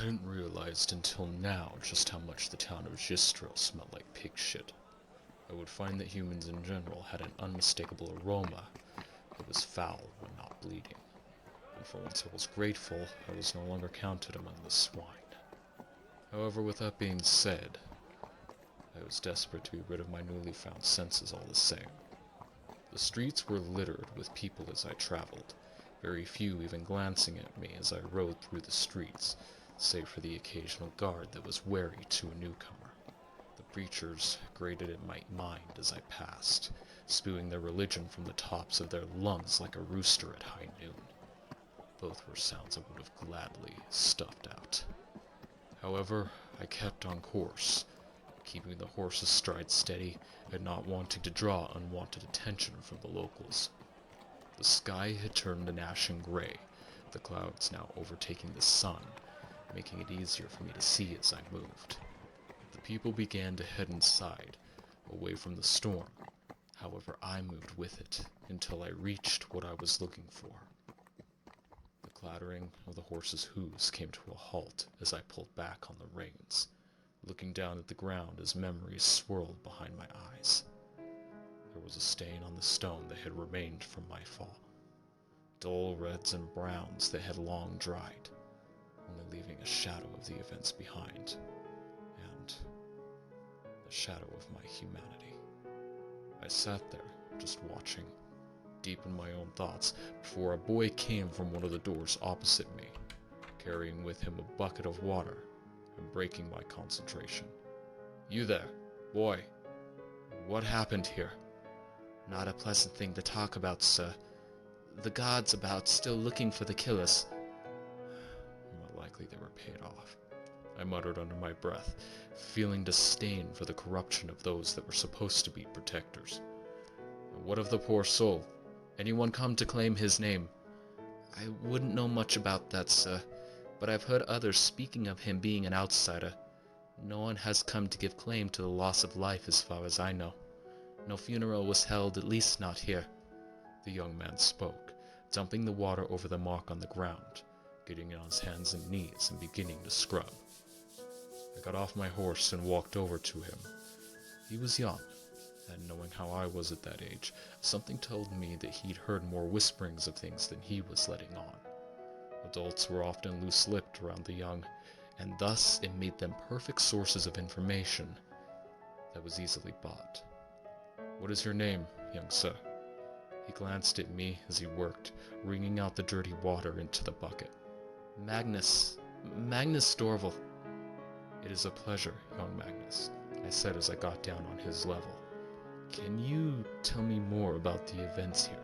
hadn't realized until now just how much the town of Gistril smelled like pig shit. I would find that humans in general had an unmistakable aroma. It was foul when not bleeding. And for once I was grateful I was no longer counted among the swine. However, with that being said, I was desperate to be rid of my newly found senses all the same. The streets were littered with people as I traveled, very few even glancing at me as I rode through the streets, save for the occasional guard that was wary to a newcomer. The preachers grated at my mind as I passed, spewing their religion from the tops of their lungs like a rooster at high noon. Both were sounds I would have gladly stuffed out. However, I kept on course, keeping the horse's stride steady and not wanting to draw unwanted attention from the locals. The sky had turned an ashen gray, the clouds now overtaking the sun, making it easier for me to see as I moved. The people began to head inside, away from the storm. However, I moved with it until I reached what I was looking for. The clattering of the horse's hooves came to a halt as I pulled back on the reins, looking down at the ground as memories swirled behind my eyes. There was a stain on the stone that had remained from my fall, dull reds and browns that had long dried, only leaving a shadow of the events behind, and the shadow of my humanity. I sat there, just watching, deep in my own thoughts, before a boy came from one of the doors opposite me, carrying with him a bucket of water and breaking my concentration. "You there, boy, what happened here?" Not a pleasant thing to talk about, sir. The gods about still looking for the killers. More likely they were paid off, I muttered under my breath, feeling disdain for the corruption of those that were supposed to be protectors. And what of the poor soul? Anyone come to claim his name? I wouldn't know much about that, sir, but I've heard others speaking of him being an outsider. No one has come to give claim to the loss of life as far as I know. No funeral was held, at least not here. The young man spoke, dumping the water over the mark on the ground, getting on his hands and knees and beginning to scrub. I got off my horse and walked over to him. He was young, and knowing how I was at that age, something told me that he'd heard more whisperings of things than he was letting on. Adults were often loose-lipped around the young, and thus it made them perfect sources of information that was easily bought. "What is your name, young sir?" He glanced at me as he worked, wringing out the dirty water into the bucket. Magnus Dorval." "It is a pleasure, young Magnus," I said as I got down on his level. "Can you tell me more about the events here?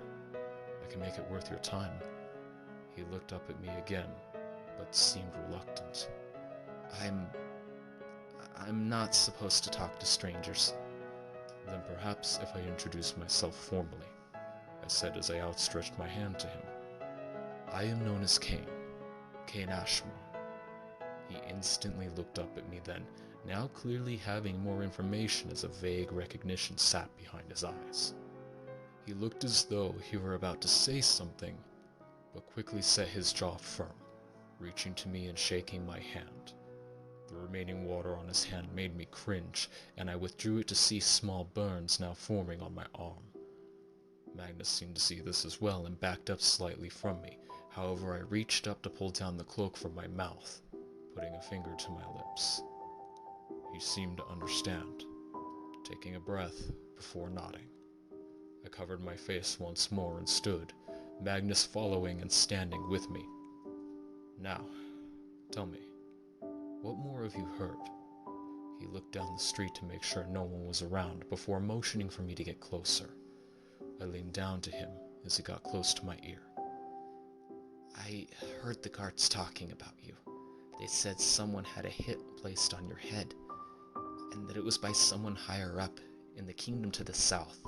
I can make it worth your time." He looked up at me again, but seemed reluctant. I'm not supposed to talk to strangers." "Then perhaps if I introduce myself formally," I said as I outstretched my hand to him. "I am known as Kain Ashmore." He instantly looked up at me then, now clearly having more information as a vague recognition sat behind his eyes. He looked as though he were about to say something, but quickly set his jaw firm, reaching to me and shaking my hand. The remaining water on his hand made me cringe, and I withdrew it to see small burns now forming on my arm. Magnus seemed to see this as well and backed up slightly from me. However, I reached up to pull down the cloak from my mouth, putting a finger to my lips. He seemed to understand, taking a breath before nodding. I covered my face once more and stood, Magnus following and standing with me. "Now, tell me, what more have you heard?" He looked down the street to make sure no one was around before motioning for me to get closer. I leaned down to him as he got close to my ear. "I heard the guards talking about you. They said someone had a hit placed on your head, and that it was by someone higher up in the kingdom to the south.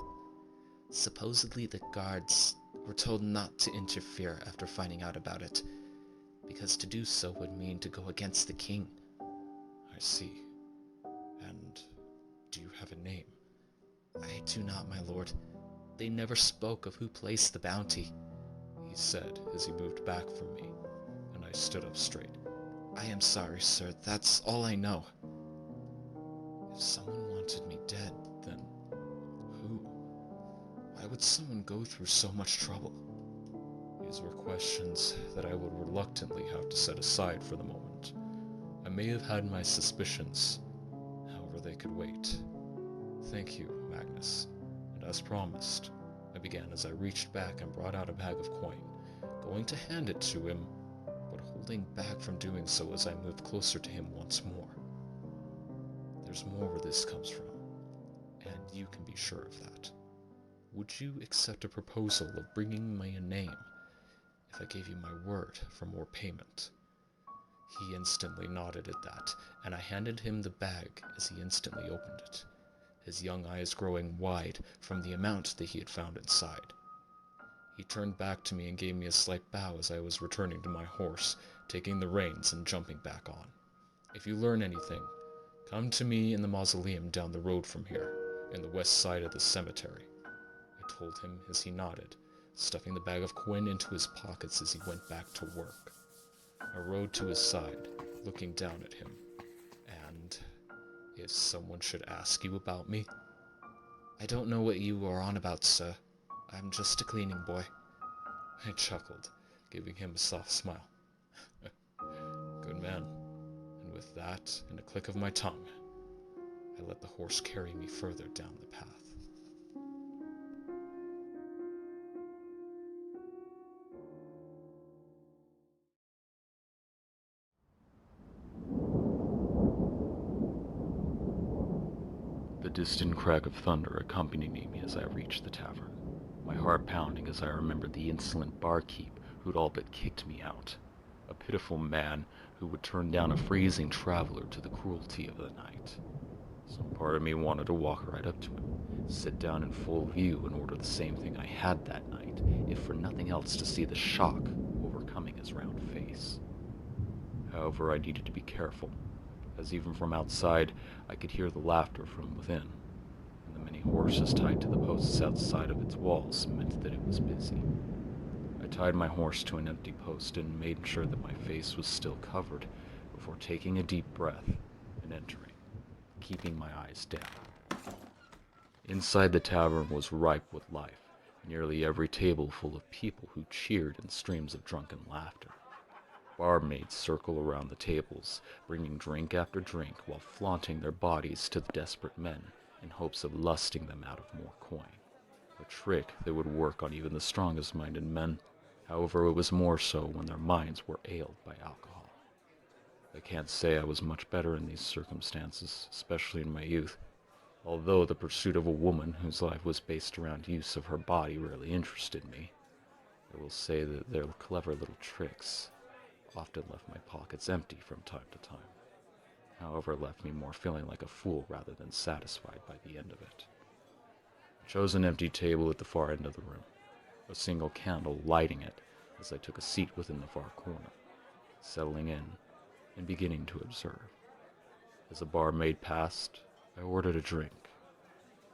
Supposedly the guards were told not to interfere after finding out about it, because to do so would mean to go against the king." "I see. And do you have a name?" "I do not, my lord. They never spoke of who placed the bounty," he said as he moved back from me, and I stood up straight. I am sorry, sir. That's all I know. If someone wanted me dead, then who? Why would someone go through so much trouble? These were questions that I would reluctantly have to set aside for the moment. I may have had my suspicions, however they could wait. Thank you, Magnus. And as promised, I began as I reached back and brought out a bag of coin, going to hand it to him, but holding back from doing so as I moved closer to him once more. There's more where this comes from, and you can be sure of that. Would you accept a proposal of bringing me a name if I gave you my word for more payment? He instantly nodded at that, and I handed him the bag as he instantly opened it, his young eyes growing wide from the amount that he had found inside. He turned back to me and gave me a slight bow as I was returning to my horse, taking the reins and jumping back on. If you learn anything, come to me in the mausoleum down the road from here, in the west side of the cemetery, I told him as he nodded, stuffing the bag of coin into his pockets as he went back to work. I rode to his side, looking down at him, and if someone should ask you about me, I don't know what you are on about, sir. I'm just a cleaning boy. I chuckled, giving him a soft smile. Good man. And with that, and a click of my tongue, I let the horse carry me further down the path. The distant crack of thunder accompanied me as I reached the tavern, my heart pounding as I remembered the insolent barkeep who'd all but kicked me out, a pitiful man who would turn down a freezing traveler to the cruelty of the night. Some part of me wanted to walk right up to him, sit down in full view and order the same thing I had that night, if for nothing else to see the shock overcoming his round face. However, I needed to be careful, as even from outside I could hear the laughter from within, and the many horses tied to the posts outside of its walls meant that it was busy. I tied my horse to an empty post and made sure that my face was still covered before taking a deep breath and entering, keeping my eyes down. Inside the tavern was ripe with life, nearly every table full of people who cheered in streams of drunken laughter. Barmaids circle around the tables, bringing drink after drink while flaunting their bodies to the desperate men in hopes of lusting them out of more coin, a trick that would work on even the strongest-minded men. However, it was more so when their minds were ailed by alcohol. I can't say I was much better in these circumstances, especially in my youth, although the pursuit of a woman whose life was based around use of her body really interested me. I will say that their clever little tricks often left my pockets empty from time to time. However, it left me more feeling like a fool rather than satisfied by the end of it. I chose an empty table at the far end of the room, a single candle lighting it as I took a seat within the far corner, settling in and beginning to observe. As a barmaid passed, I ordered a drink.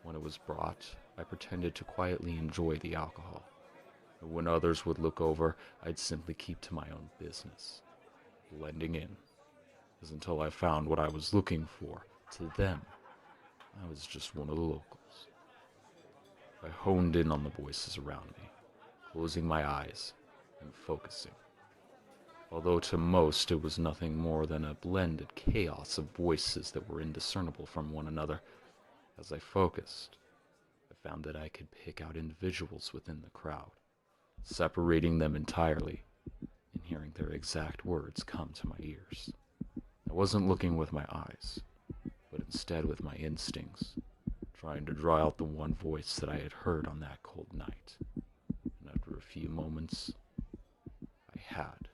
When it was brought, I pretended to quietly enjoy the alcohol. And when others would look over, I'd simply keep to my own business, blending in, as until I found what I was looking for. To them, I was just one of the locals. I honed in on the voices around me, closing my eyes and focusing. Although to most it was nothing more than a blended chaos of voices that were indiscernible from one another, as I focused, I found that I could pick out individuals within the crowd, separating them entirely, and hearing their exact words come to my ears. I wasn't looking with my eyes, but instead with my instincts, trying to draw out the one voice that I had heard on that cold night. And after a few moments, I had.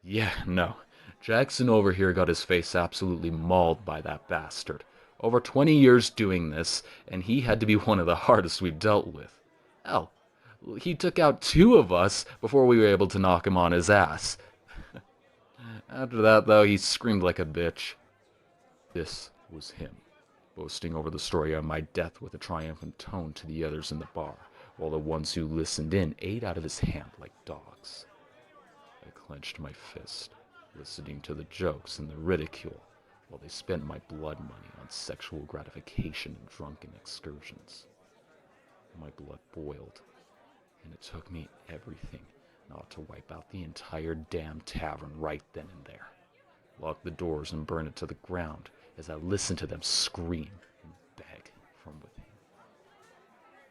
Yeah, no. Jackson over here got his face absolutely mauled by that bastard. Over 20 years doing this, and he had to be one of the hardest we've dealt with. Hell, he took out 2 of us before we were able to knock him on his ass. After that, though, he screamed like a bitch. This was him, boasting over the story of my death with a triumphant tone to the others in the bar, while the ones who listened in ate out of his hand like dogs. I clenched my fist listening to the jokes and the ridicule while they spent my blood money on sexual gratification and drunken excursions. My blood boiled, and it took me everything not to wipe out the entire damn tavern right then and there, lock the doors and burn it to the ground as I listened to them scream and beg from within.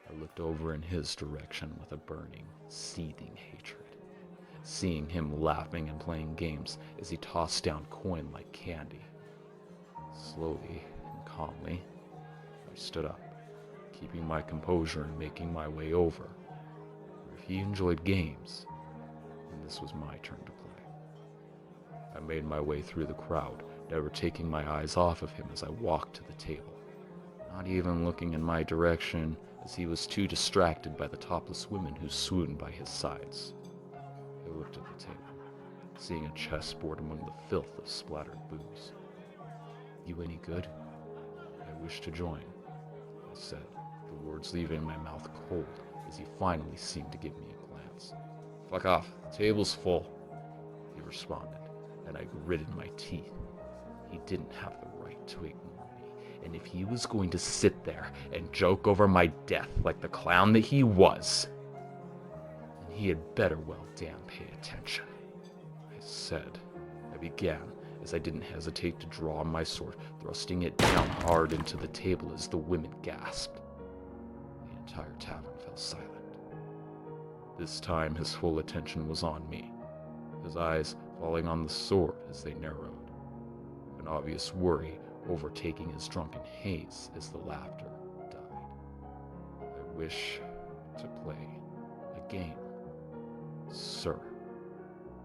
I looked over in his direction with a burning, seething hatred, seeing him laughing and playing games as he tossed down coin like candy. Slowly and calmly, I stood up, keeping my composure and making my way over. If he enjoyed games, then this was my turn to play. I made my way through the crowd, never taking my eyes off of him as I walked to the table, not even looking in my direction as he was too distracted by the topless women who swooned by his sides. I looked at the table, seeing a chessboard among the filth of splattered booze. "You any good?" "I wish to join," I said, the words leaving my mouth cold as he finally seemed to give me a glance. "Fuck off, the table's full," he responded, and I gritted my teeth. He didn't have the right to ignore me, and if he was going to sit there and joke over my death like the clown that he was, then he had better well damn pay attention. I said. I began, as I didn't hesitate to draw my sword, thrusting it down hard into the table as the women gasped. The entire tavern fell silent. This time his full attention was on me, his eyes falling on the sword as they narrowed, an obvious worry overtaking his drunken haze as the laughter died. "I wish to play a game, sir,"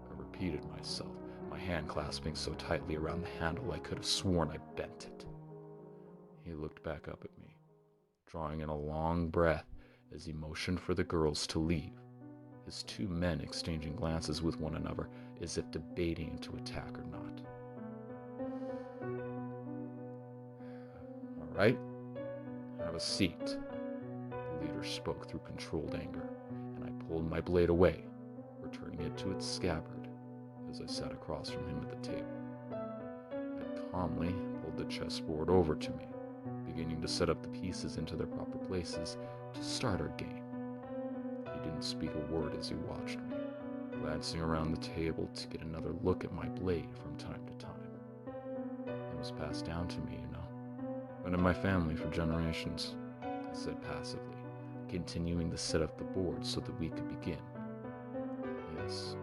I repeated myself, my hand clasping so tightly around the handle I could have sworn I bent it. He looked back up at me, drawing in a long breath as he motioned for the girls to leave, his two men exchanging glances with one another as if debating to attack or not. "All right, have a seat," the leader spoke through controlled anger, and I pulled my blade away, returning it to its scabbard as I sat across from him at the table. I calmly pulled the chessboard over to me, beginning to set up the pieces into their proper places to start our game. He didn't speak a word as he watched me, glancing around the table to get another look at my blade from time to time. It was passed down to me, been in my family for generations, I said passively, continuing to set up the board so that we could begin. "Yes,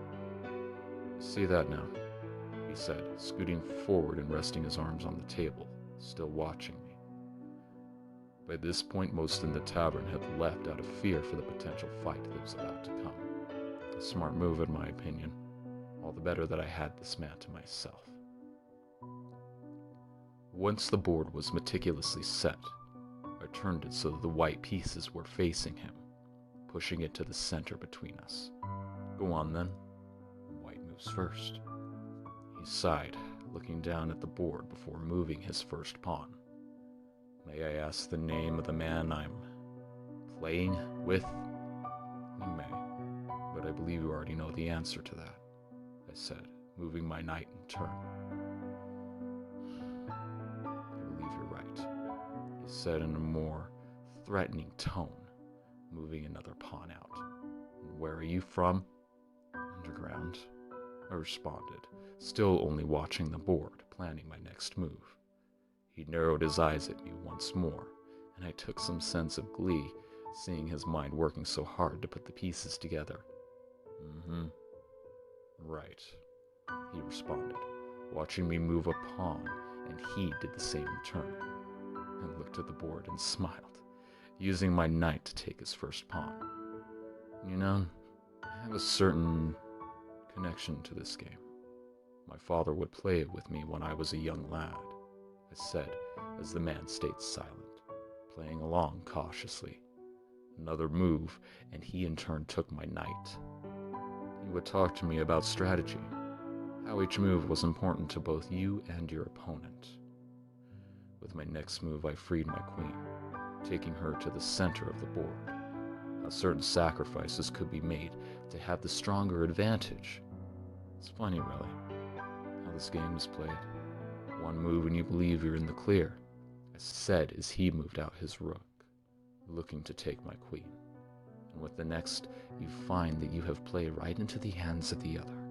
I see that now," he said, scooting forward and resting his arms on the table, still watching me. By this point, most in the tavern had left out of fear for the potential fight that was about to come. A smart move, in my opinion. All the better that I had this man to myself. Once the board was meticulously set, I turned it so that the white pieces were facing him, pushing it to the center between us. "Go on, then. White moves first." He sighed, looking down at the board before moving his first pawn. "May I ask the name of the man I'm playing with?" "You may, but I believe you already know the answer to that," I said, moving my knight in turn. "I believe you're right," he said in a more threatening tone, moving another pawn out. "And where are you from?" "Underground," I responded, still only watching the board, planning my next move. He narrowed his eyes at me once more, and I took some sense of glee, seeing his mind working so hard to put the pieces together. Right," he responded, watching me move a pawn, and he did the same in turn. I looked at the board and smiled, using my knight to take his first pawn. I have a certain connection to this game. My father would play it with me when I was a young lad," I said, as the man stayed silent, playing along cautiously. Another move, and he in turn took my knight. He would talk to me about strategy, how each move was important to both you and your opponent. With my next move, I freed my queen, taking her to the center of the board. How certain sacrifices could be made to have the stronger advantage. It's funny, really. this game is played. One move and you believe you're in the clear, as said as he moved out his rook, looking to take my queen. And with the next, you find that you have played right into the hands of the other.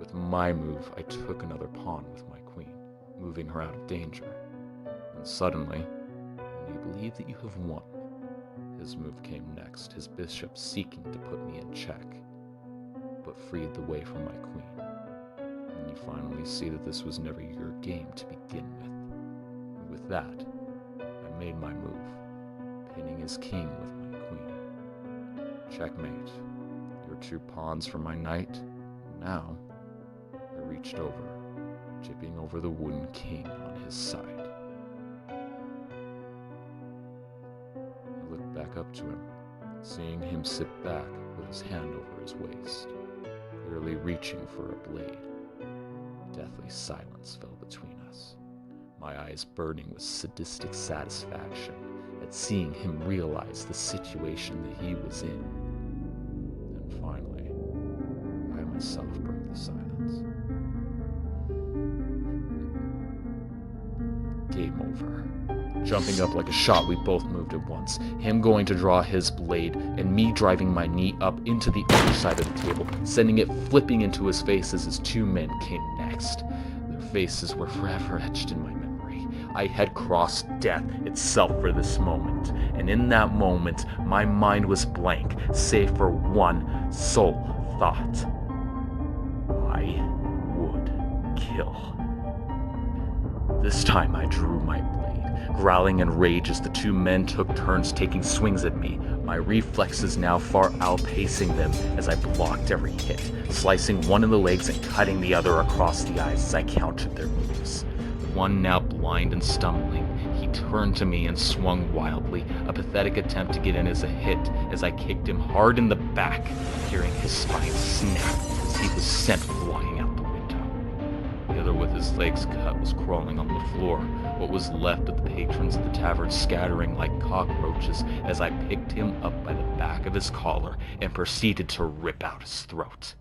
With my move, I took another pawn with my queen, moving her out of danger. And suddenly, when you believe that you have won, his move came next, his bishop seeking to put me in check, but freed the way for my queen. And you finally see that this was never your game to begin with. And with that, I made my move, pinning his king with my queen. Checkmate. Your 2 pawns for my knight. Now, I reached over, tipping over the wooden king on his side. I looked back up to him, seeing him sit back with his hand over his waist, clearly reaching for a blade. Deathly silence fell between us, my eyes burning with sadistic satisfaction at seeing him realize the situation that he was in. And finally, I myself broke the silence. Game over. Jumping up like a shot, we both moved at once, him going to draw his blade, and me driving my knee up into the other side of the table, sending it flipping into his face as his 2 men came next. Their faces were forever etched in my memory. I had crossed death itself for this moment, and in that moment, my mind was blank, save for one sole thought. I would kill. This time I drew my blade, growling in rage as the 2 men took turns taking swings at me, my reflexes now far outpacing them as I blocked every hit, slicing one in the legs and cutting the other across the eyes as I countered their moves. One now blind and stumbling, he turned to me and swung wildly, a pathetic attempt to get in as a hit as I kicked him hard in the back, hearing his spine snap as he was sent flying out the window. The other with his legs cut was crawling on the floor, what was left of the patrons of the tavern scattering like cockroaches as I picked him up by the back of his collar and proceeded to rip out his throat,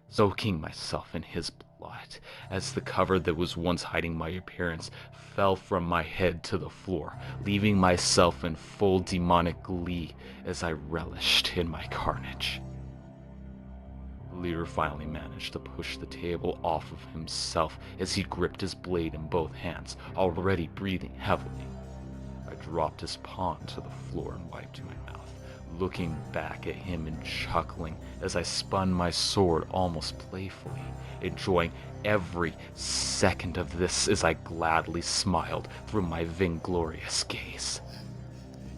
soaking myself in his blood as the cover that was once hiding my appearance fell from my head to the floor, leaving myself in full demonic glee as I relished in my carnage. The leader finally managed to push the table off of himself as he gripped his blade in both hands, already breathing heavily. I dropped his pawn to the floor and wiped my mouth, looking back at him and chuckling as I spun my sword almost playfully, enjoying every second of this as I gladly smiled through my vainglorious gaze.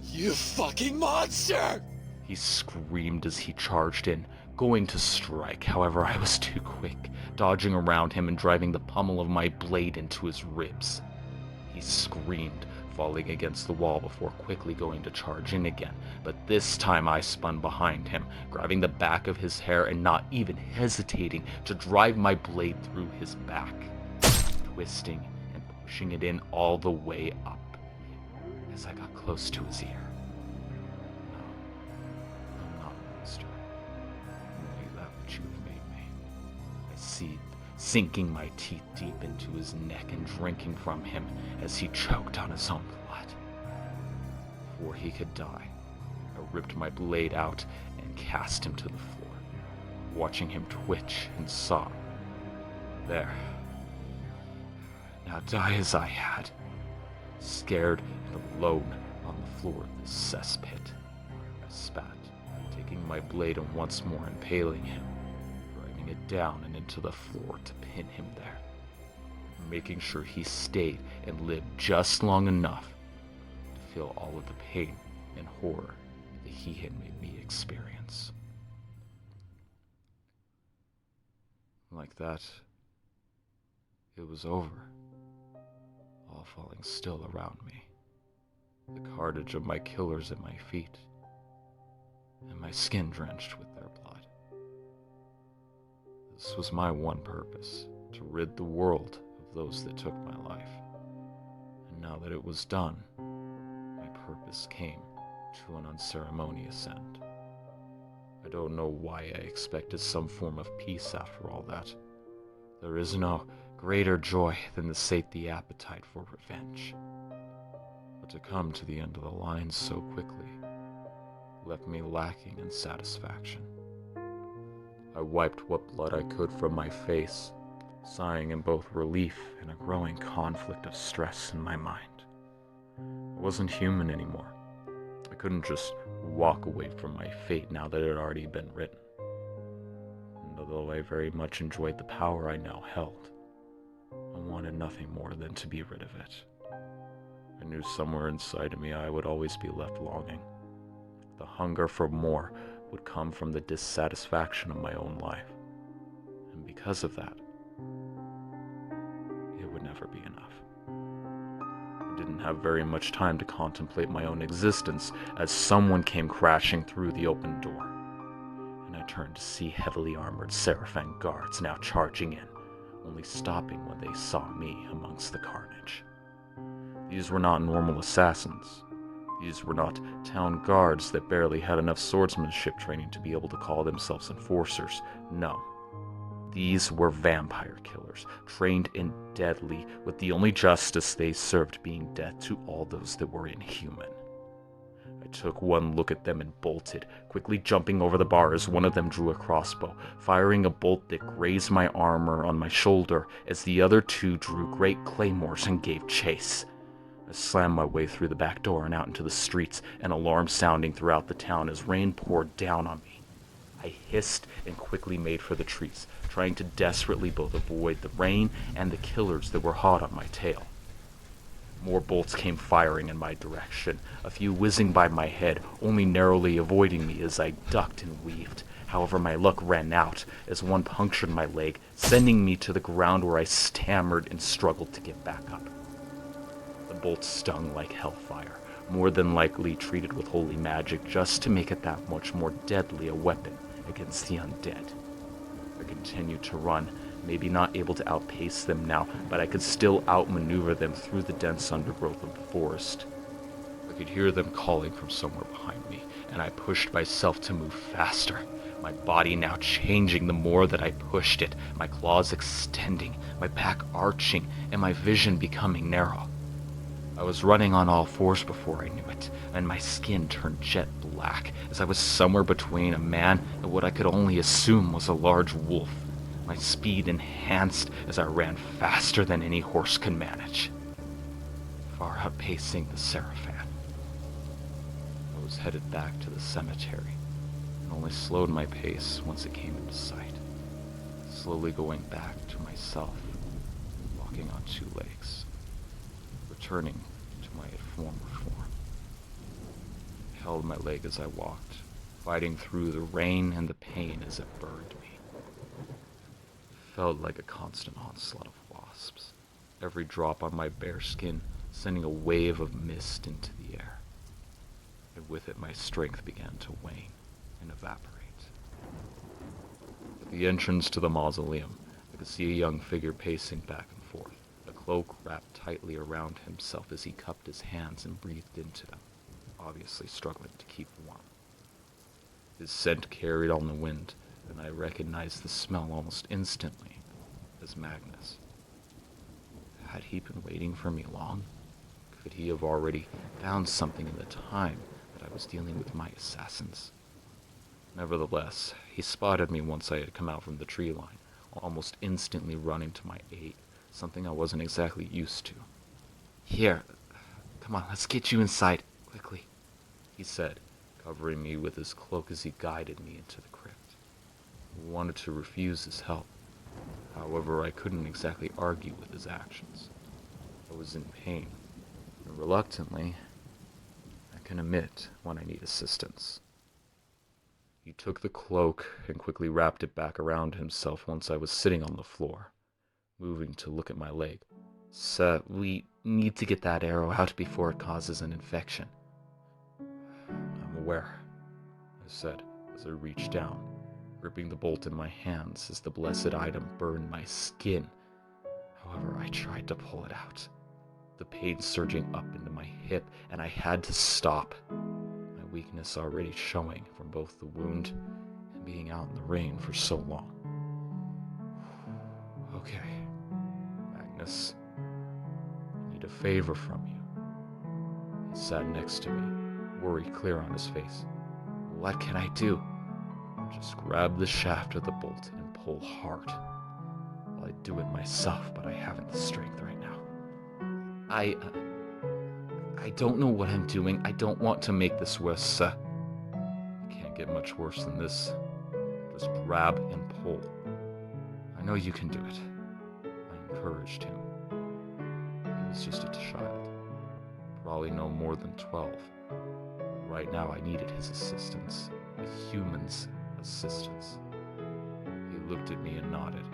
You fucking monster! He screamed as he charged in, going to strike. However, I was too quick, dodging around him and driving the pummel of my blade into his ribs. He screamed, falling against the wall before quickly going to charge in again, but this time I spun behind him, grabbing the back of his hair and not even hesitating to drive my blade through his back, twisting and pushing it in all the way up as I got close to his ear. No, I'm not a monster. Only that which you have made me. I seethed, sinking my teeth deep into his neck and drinking from him as he choked on his own blood. Before he could die, I ripped my blade out and cast him to the floor, watching him twitch and sob. There. Now die as I had, scared and alone on the floor of this cesspit. I spat, taking my blade and once more impaling him, driving it down and into the floor to pin him there, making sure he stayed and lived just long enough to feel all of the pain and horror that he had made me experience. Like that, it was over, all falling still around me, the carnage of my killers at my feet, and my skin drenched with their blood. This was my one purpose, to rid the world of those that took my life. And now that it was done, my purpose came to an unceremonious end. I don't know why I expected some form of peace after all that. There is no greater joy than to sate the appetite for revenge. But to come to the end of the line so quickly left me lacking in satisfaction. I wiped what blood I could from my face, sighing in both relief and a growing conflict of stress in my mind. I wasn't human anymore. I couldn't just walk away from my fate now that it had already been written. And although I very much enjoyed the power I now held, I wanted nothing more than to be rid of it. I knew somewhere inside of me I would always be left longing. The hunger for more would come from the dissatisfaction of my own life. And because of that, it would never be enough. I didn't have very much time to contemplate my own existence as someone came crashing through the open door. And I turned to see heavily armored Seraphim guards now charging in, only stopping when they saw me amongst the carnage. These were not normal assassins. These were not town guards that barely had enough swordsmanship training to be able to call themselves enforcers. No. These were vampire killers, trained in deadly, with the only justice they served being death to all those that were inhuman. I took one look at them and bolted, quickly jumping over the bar as one of them drew a crossbow, firing a bolt that grazed my armor on my shoulder as the other two drew great claymores and gave chase. I slammed my way through the back door and out into the streets, an alarm sounding throughout the town as rain poured down on me. I hissed and quickly made for the trees, trying to desperately both avoid the rain and the killers that were hot on my tail. More bolts came firing in my direction, a few whizzing by my head, only narrowly avoiding me as I ducked and weaved. However, my luck ran out as one punctured my leg, sending me to the ground where I stammered and struggled to get back up. The bolt stung like hellfire, more than likely treated with holy magic just to make it that much more deadly a weapon against the undead. I continued to run, maybe not able to outpace them now, but I could still outmaneuver them through the dense undergrowth of the forest. I could hear them calling from somewhere behind me, and I pushed myself to move faster, my body now changing the more that I pushed it, my claws extending, my back arching, and my vision becoming narrow. I was running on all fours before I knew it, and my skin turned jet black as I was somewhere between a man and what I could only assume was a large wolf, my speed enhanced as I ran faster than any horse could manage, far outpacing the Seraphim. I was headed back to the cemetery, and only slowed my pace once it came into sight, slowly going back to myself, walking on two legs, returning to my former form. I held my leg as I walked, fighting through the rain and the pain as it burned me. It felt like a constant onslaught of wasps, every drop on my bare skin sending a wave of mist into the air. And with it my strength began to wane and evaporate. At the entrance to the mausoleum, I could see a young figure pacing back and forth, a cloak wrapped tightly around himself as he cupped his hands and breathed into them, obviously struggling to keep warm. His scent carried on the wind, and I recognized the smell almost instantly as Magnus. Had he been waiting for me long? Could he have already found something in the time that I was dealing with my assassins? Nevertheless, he spotted me once I had come out from the tree line, almost instantly running to my aid, something I wasn't exactly used to. "Here, come on, let's get you inside, quickly," he said, covering me with his cloak as he guided me into the crypt. I wanted to refuse his help. However, I couldn't exactly argue with his actions. I was in pain, and reluctantly, I can admit when I need assistance. He took the cloak and quickly wrapped it back around himself once I was sitting on the floor, moving to look at my leg. "Sir, we need to get that arrow out before it causes an infection." "I'm aware," I said as I reached down, gripping the bolt in my hands as the blessed item burned my skin. However, I tried to pull it out, the pain surging up into my hip, and I had to stop, my weakness already showing from both the wound and being out in the rain for so long. "Okay," Magnus. I need a favor from you. He sat next to me, worry clear on his face. What can I do? Just grab the shaft of the bolt and pull hard. Well, I'd do it myself, but I haven't the strength right now. I don't know what I'm doing. I don't want to make this worse, sir. It can't get much worse than this. Just grab and pull. I know you can do it. I encouraged him. He was just a child. Probably no more than 12. Right now I needed his assistance. A human's assistance. He looked at me and nodded,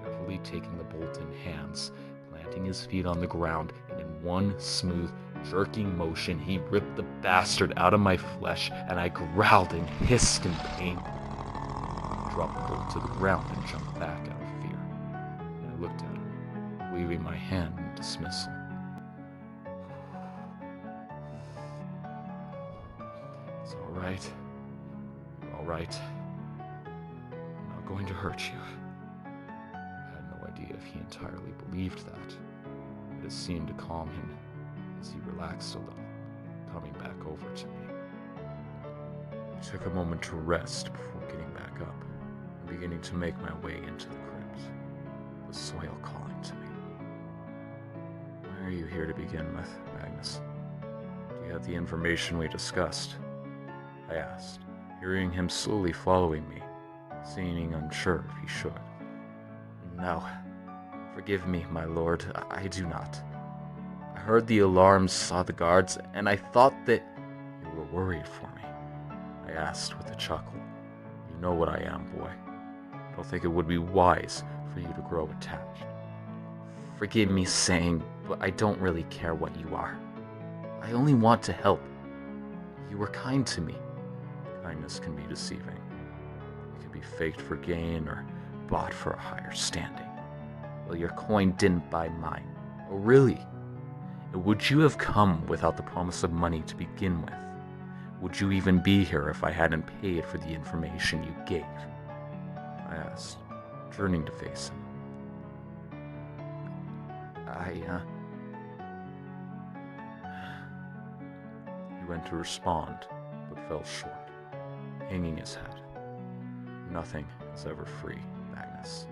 carefully taking the bolt in hands, planting his feet on the ground, and in one smooth, jerking motion, he ripped the bastard out of my flesh, and I growled and hissed in pain. I dropped the bolt to the ground and jumped back out of fear. And I looked at him, waving my hand in dismissal. It's all right. You're all right. I'm not going to hurt you. I had no idea if he entirely believed that, but it seemed to calm him as he relaxed a little, coming back over to me. I took a moment to rest before getting back up and beginning to make my way into the crypt, the soil calling to me. Why are you here to begin with, Magnus? Do you have the information we discussed? I asked, hearing him slowly following me, seeming unsure if he should. No. Forgive me, my lord. I do not. I heard the alarms, saw the guards, and I thought that... You were worried for me? I asked with a chuckle. You know what I am, boy. I don't think it would be wise for you to grow attached. Forgive me saying, but I don't really care what you are. I only want to help. You were kind to me. Kindness can be deceiving. It can be faked for gain or bought for a higher standing. Well, your coin didn't buy mine. Oh, really? And would you have come without the promise of money to begin with? Would you even be here if I hadn't paid for the information you gave? I asked, turning to face him. He went to respond, but fell short, hanging his head. Nothing is ever free, Magnus.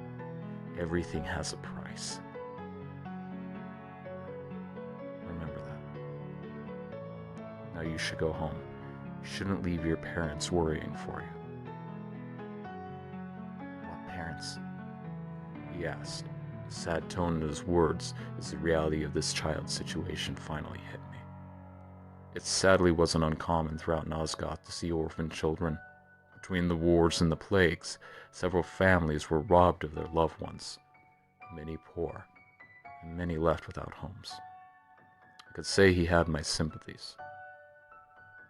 Everything has a price. Remember that. Now you should go home. You shouldn't leave your parents worrying for you. What parents? He asked, a sad tone in his words as the reality of this child's situation finally hit me. It sadly wasn't uncommon throughout Azathoth to see orphan children. Between the wars and the plagues, several families were robbed of their loved ones, many poor, and many left without homes. I could say he had my sympathies.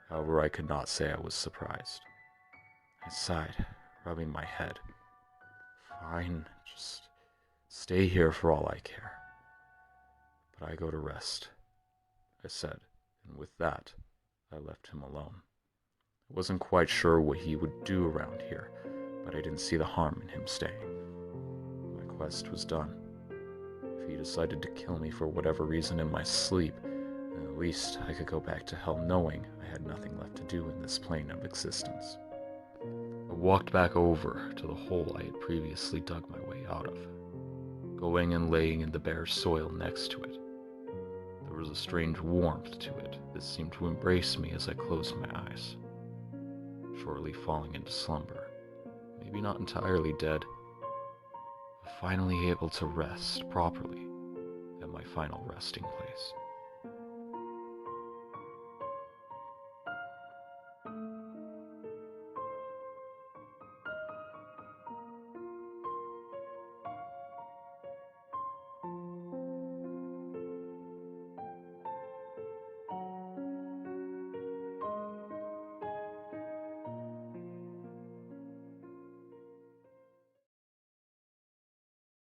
However, I could not say I was surprised. I sighed, rubbing my head. Fine, just stay here for all I care. But I go to rest, I said, and with that, I left him alone. I wasn't quite sure what he would do around here, but I didn't see the harm in him staying. My quest was done. If he decided to kill me for whatever reason in my sleep, then at least I could go back to hell knowing I had nothing left to do in this plane of existence. I walked back over to the hole I had previously dug my way out of, going and laying in the bare soil next to it. There was a strange warmth to it that seemed to embrace me as I closed my eyes. Shortly falling into slumber, maybe not entirely dead, but finally able to rest properly at my final resting place.